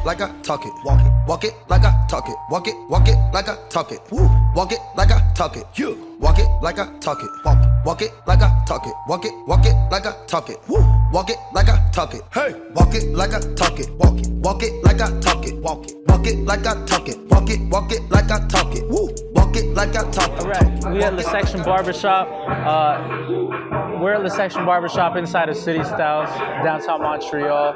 like I talk it. Walk it like I talk it. Walk it like I talk it. Woo. Walk it like I talk it. You walk it like I talk it. Walk it like I talk it. Walk it like I talk it. Woo. Walk it like I talk it. Hey, walk it like I talk it. Walk it like I talk it. Walk it like I talk it. Walk it like I talk it. Woo. Walk it like I talk it. All right, we at the Section Barbershop. We're at the Section Barbershop inside of City Styles, downtown Montreal.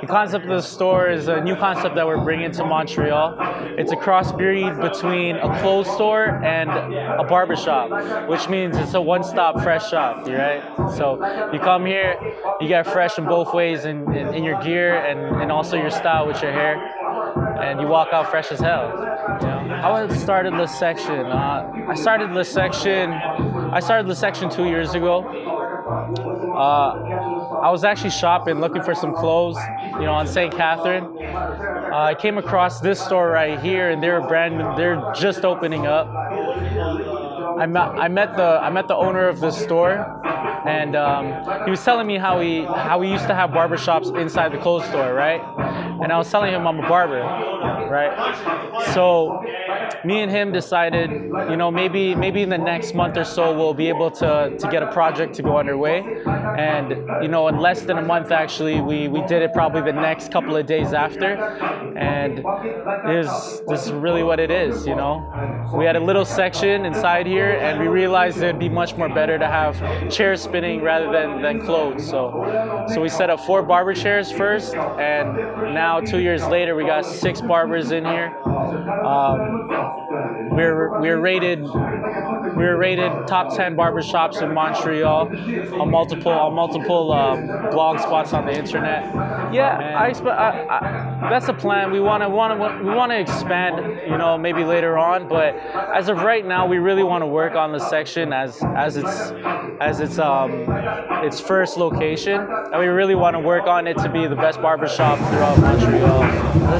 The concept of the store is a new concept that we're bringing to Montreal. It's a crossbreed between a clothes store and a barbershop, which means it's a one-stop fresh shop, right? So you come here, you get fresh in both ways, in your gear and also your style with your hair, and you walk out fresh as hell. You know? How I started this section? I started the section 2 years ago. I was actually shopping, looking for some clothes, you know, on St. Catherine. I came across this store right here, and they're just opening up. I met the owner of this store, and he was telling me how he used to have barbershops inside the clothes store, right? And I was telling him I'm a barber, right? So me and him decided, you know, maybe in the next month or so we'll be able to get a project to go underway. And you know, in less than a month actually, we did it probably the next couple of days after. And this is really what it is, you know. We had a little section inside here, and we realized it'd be much more better to have chairs spinning rather than clothes. So we set up 4 barber chairs first, and now 2 years later we got 6 barbers in here. We're rated top 10 barbershops in Montreal on multiple blog spots on the internet. Yeah, that's the plan. We want to expand, you know, maybe later on. But as of right now, we really want to work on the section as its first location, and we really want to work on it to be the best barbershop throughout Montreal. The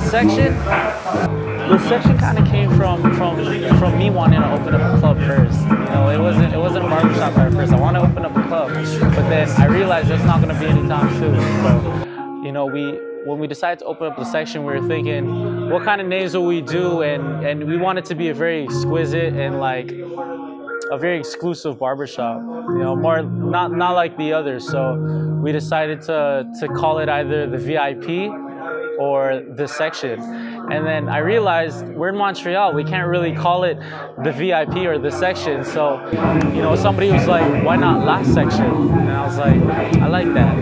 section kind of came from me wanting to open up a club first. You know, it wasn't a barbershop at first. I want to open up a club, but then I realized that's not going to be anytime soon. So, you know, when we decided to open up the section, we were thinking, what kind of names will we do? And we wanted to be a very exquisite and like a very exclusive barbershop. You know, more not like the others. So we decided to call it either the VIP or the section. And then I realized we're in Montreal, we can't really call it the VIP or the section. So, you know, somebody was like, why not last section? And I was like, I like that,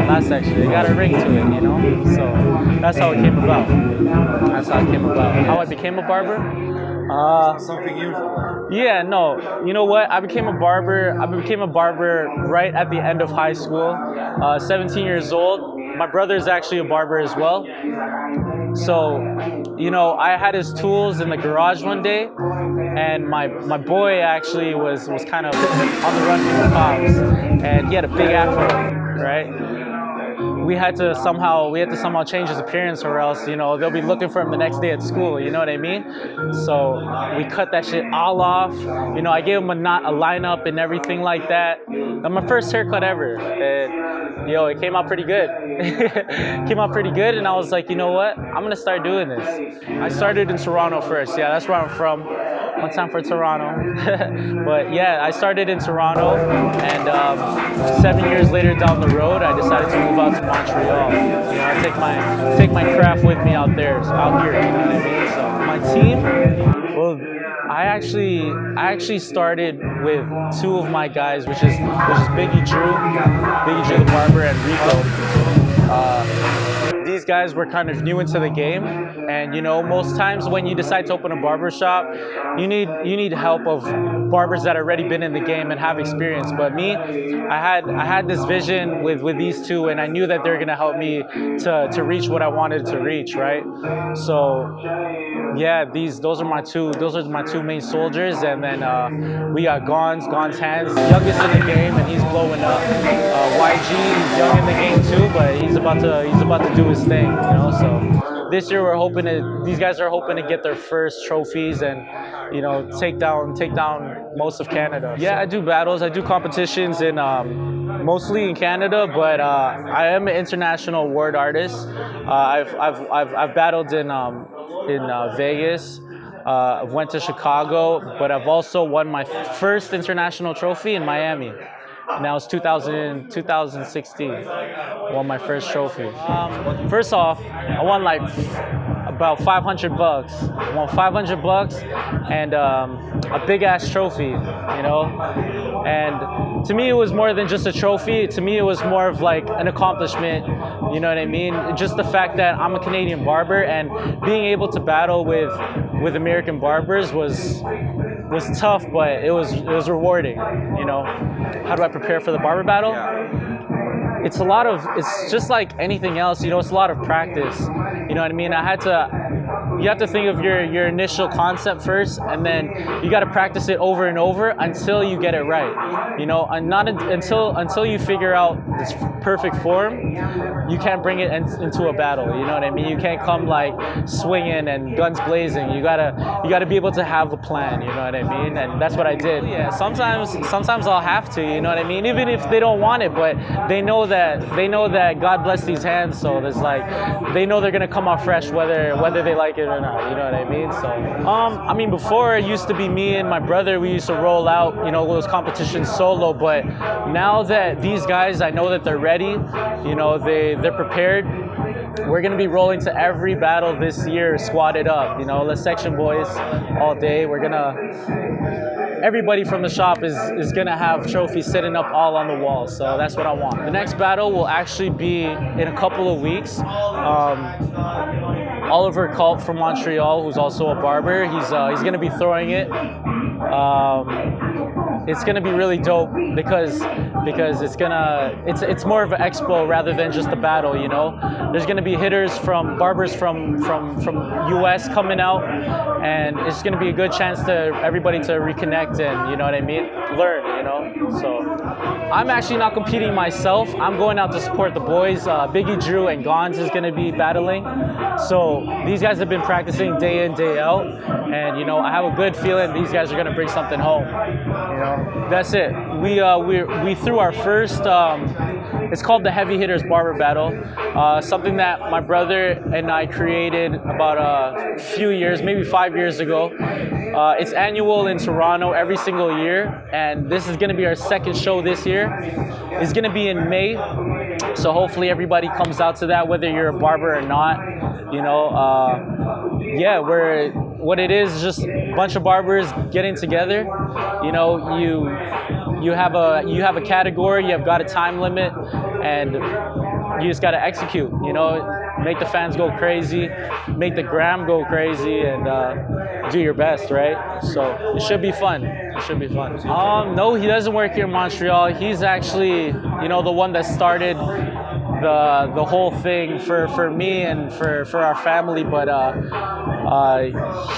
last section. It got a ring to it, you know? So that's how it came about. How I became a barber? Something usual. Yeah, no, you know what? I became a barber right at the end of high school, 17 years old. My brother is actually a barber as well. So, you know, I had his tools in the garage one day, and my boy actually was kind of on the run from the cops, and he had a big afro, right? We had to somehow change his appearance, or else, you know, they'll be looking for him the next day at school, you know what I mean? So we cut that shit all off. You know, I gave him a lineup and everything like that. And my first haircut ever. And, yo, it came out pretty good. And I was like, you know what? I'm gonna start doing this. I started in Toronto first. Yeah, that's where I'm from. One time for Toronto. But yeah, I started in Toronto, and 7 years later down the road, I decided to move out to Montreal. You know, I take my craft with me out here, you know what I mean? So my team, well, I actually started with 2 of my guys, which is Biggie Drew the barber, and Rico. These guys were kind of new into the game, and you know, most times when you decide to open a barbershop, you need help of barbers that have already been in the game and have experience. But me, I had this vision with these 2, and I knew that they were gonna help me to reach what I wanted to reach, right? So yeah, those are my two main soldiers, and then we got Gon's hands, youngest in the game, and he's blowing up. YG is young in the game too, but he's about to do his thing, you know. So this year these guys are hoping to get their first trophies and, you know, take down most of Canada. Yeah, I do battles. I do competitions in mostly in Canada, but I am an international award artist. I've battled in Vegas. Went to Chicago, but I've also won my first international trophy in Miami. And that was 2016. Won my first trophy. First off, I won like about $500. I won $500 and a big ass trophy, you know. And to me, it was more than just a trophy. To me, it was more of like an accomplishment. You know what I mean? Just the fact that I'm a Canadian barber and being able to battle with American barbers was tough, but it was rewarding. You know, how do I prepare for the barber battle? It's just like anything else. You know, it's a lot of practice. You know what I mean? You have to think of your initial concept first, and then you got to practice it over and over until you get it right. You know, and not until you figure out this perfect form, you can't bring it into a battle. You know what I mean? You can't come like swinging and guns blazing. You gotta be able to have a plan. You know what I mean? And that's what I did. Yeah, sometimes I'll have to. You know what I mean? Even if they don't want it, but they know that God bless these hands. So there's like they know they're gonna come out fresh whether they like it or not, you know what I mean? So, I mean, before it used to be me and my brother, we used to roll out, you know, those competitions solo, but now that these guys, I know that they're ready, you know, they're prepared. We're gonna be rolling to every battle this year, squatted up, you know, let's section boys all day. Everybody from the shop is gonna have trophies sitting up all on the wall, so that's what I want. The next battle will actually be in a couple of weeks. Oliver Culp from Montreal, who's also a barber, he's gonna be throwing it. It's gonna be really dope because it's more of an expo rather than just a battle, you know. There's gonna be hitters from barbers from US coming out, and it's gonna be a good chance to everybody to reconnect and, you know what I mean, learn, you know. So I'm actually not competing myself. I'm going out to support the boys. Biggie Drew and Gons is gonna be battling. So these guys have been practicing day in, day out, and you know, I have a good feeling these guys are gonna bring something home. You know, that's it. We threw our first. It's called the Heavy Hitters Barber Battle. Something that my brother and I created about a few years, maybe 5 years ago. It's annual in Toronto every single year, and this is going to be our second show this year. It's going to be in May, so hopefully everybody comes out to that, whether you're a barber or not. You know, yeah, what it is just a bunch of barbers getting together. You know, you have a category, you've got a time limit, and you just got to execute. You know, make the fans go crazy, make the gram go crazy, and do your best, right? So it should be fun. It should be fun. No, he doesn't work here in Montreal. He's actually, you know, the one that started the whole thing for me and for our family, but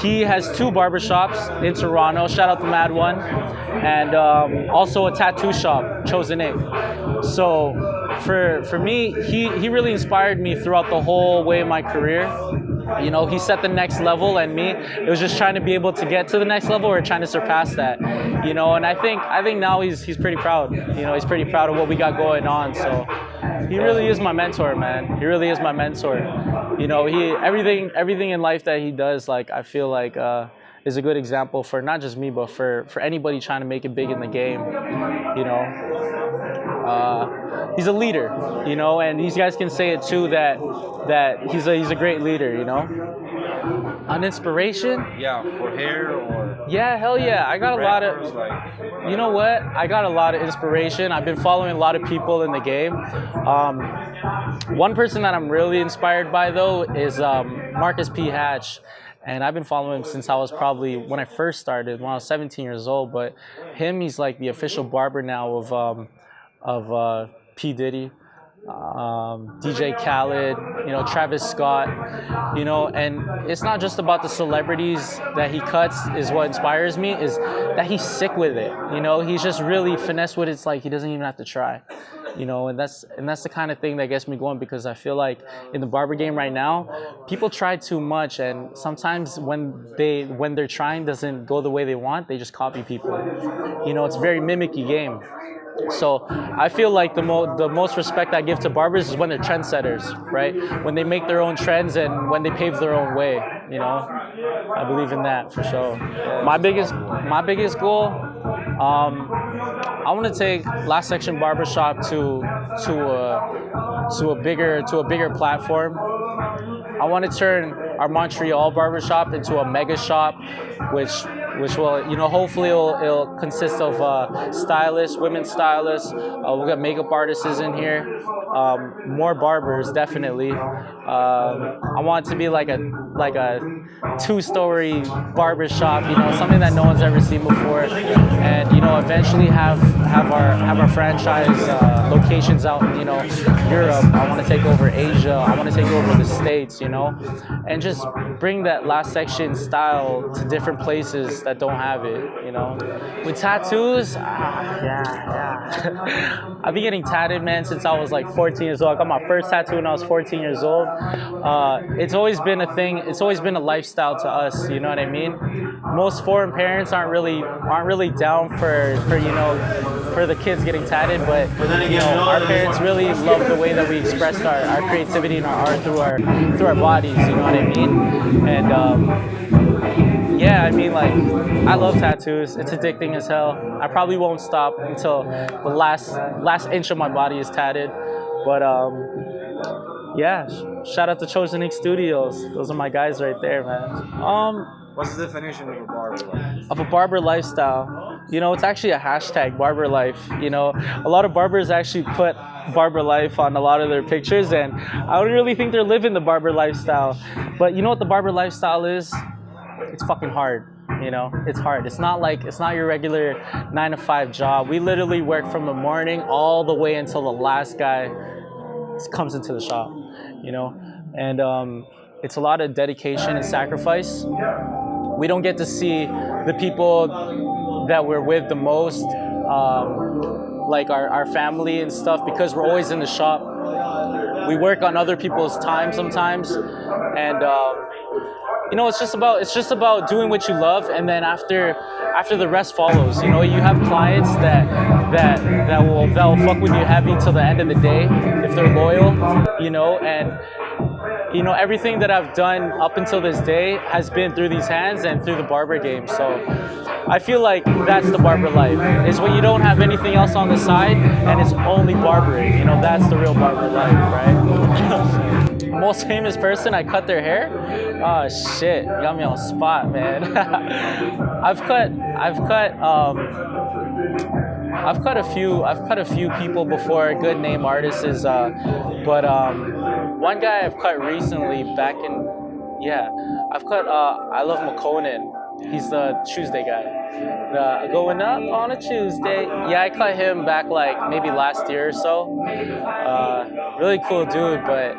he has 2 barbershops in Toronto, shout out to Mad One, and also a tattoo shop, Chosen Ink. So for me, he really inspired me throughout the whole way of my career. You know, he set the next level, and me, it was just trying to be able to get to the next level or trying to surpass that. You know, and I think now he's pretty proud. You know, he's pretty proud of what we got going on. So he really is my mentor, man. He really is my mentor. You know, everything in life that he does, like, I feel like is a good example for not just me, but for anybody trying to make it big in the game. You know, he's a leader. You know, and these guys can say it too, that he's a great leader. You know, an inspiration. Yeah, for hair or. Yeah, hell yeah. I got a lot of. You know what? I got a lot of inspiration. I've been following a lot of people in the game. One person that I'm really inspired by, though, is Marcus P. Hatch. And I've been following him since I was probably, when I first started, when I was 17 years old. But he's like the official barber now of P. Diddy, DJ Khaled, you know, Travis Scott, you know. And it's not just about the celebrities that he cuts is what inspires me, is that he's sick with it. You know, he's just really finesse with it. It's like he doesn't even have to try. you know, and that's the kind of thing that gets me going, because I feel like in the barber game right now, people try too much, and sometimes when their trying doesn't go the way they want, they just copy people. You know, it's a very mimicky game. So I feel like the most respect I give to barbers is when they're trendsetters, right? When they make their own trends and when they pave their own way, you know? I believe in that for sure. My biggest goal, I want to take Last Section Barbershop to a bigger platform. I want to turn our Montreal barbershop into a mega shop, which will, you know, hopefully it'll consist of stylists, women stylists. We'll get makeup artists in here, more barbers definitely. I want it to be like a 2-story barbershop, you know, something that no one's ever seen before, and, you know, eventually have our franchise locations out in, you know, Europe. I want to take over Asia. I want to take over the States, you know, and just bring that Last Section style to different places that don't have it, you know. With tattoos, I've been getting tatted, man, since I was like 14 years old. I got my first tattoo when I was 14 years old. It's always been a thing. It's always been a lifestyle to us, you know what I mean? Most foreign parents aren't really down for you know, for the kids getting tatted, but you know, our parents really love the way that we expressed our creativity and our art through our bodies, you know what I mean? And yeah, I mean, like, I love tattoos. It's addicting as hell. I probably won't stop until the last inch of my body is tatted. But yeah, shout out to Chosen Ink Studios. Those are my guys right there, man. What's the definition of a barber life? Of a barber lifestyle? You know, it's actually a hashtag, barber life. You know, a lot of barbers actually put barber life on a lot of their pictures, and I don't really think they're living the barber lifestyle. But you know what the barber lifestyle is? It's fucking hard. You know, it's hard. It's not your regular 9-to-5 job. We literally work from the morning all the way until the last guy comes into the shop, you know, and it's a lot of dedication and sacrifice. We don't get to see the people that we're with the most, like our family and stuff, because we're always in the shop. We work on other people's time sometimes, and you know, it's just about doing what you love, and then after the rest follows. You know, you have clients that will fuck with you heavy till the end of the day if they're loyal. You know, and you know, everything that I've done up until this day has been through these hands and through the barber game. So I feel like that's the barber life, is when you don't have anything else on the side and it's only barbering. You know, that's the real barber life, right? Most famous person, I cut their hair? Oh shit, you got me on the spot, man. I've cut a few people before, good name artists, but one guy I've cut recently I love McConan. He's the Tuesday guy. Going up on a Tuesday. Yeah, I cut him back like maybe last year or so. Really cool dude, but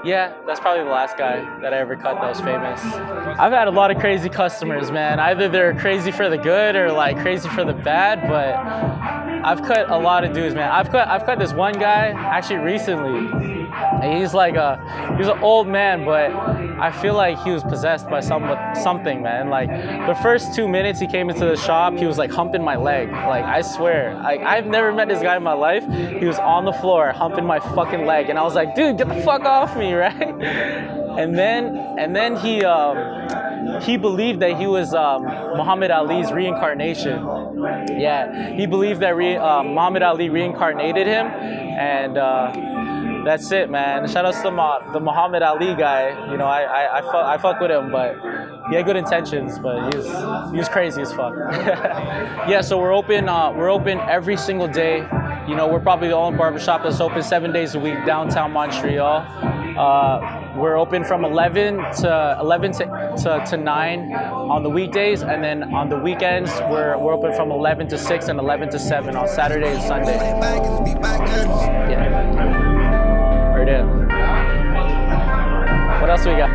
yeah, that's probably the last guy that I ever cut that was famous. I've had a lot of crazy customers, man. Either they're crazy for the good or like crazy for the bad, but I've cut a lot of dudes, man. I've cut this one guy actually recently. He's an old man, but I feel like he was possessed by something, man. Like the first 2 minutes he came into the shop, he was like humping my leg. Like I swear, like I've never met this guy in my life. He was on the floor humping my fucking leg, and I was like, dude, get the fuck off me, right? And then he believed that he was Muhammad Ali's reincarnation. Yeah, he believed that Muhammad Ali reincarnated him, and that's it, man. Shout out to the Muhammad Ali guy. You know, I fuck with him, but he had good intentions, but he was crazy as fuck. Yeah, so we're open every single day. You know, we're probably the only barbershop that's open 7 days a week downtown Montreal. We're open from 11 to 9 on the weekdays, and then on the weekends we're open from 11 to 6 and 11 to 7 on Saturday and Sunday. Yeah. Right there. What else we got?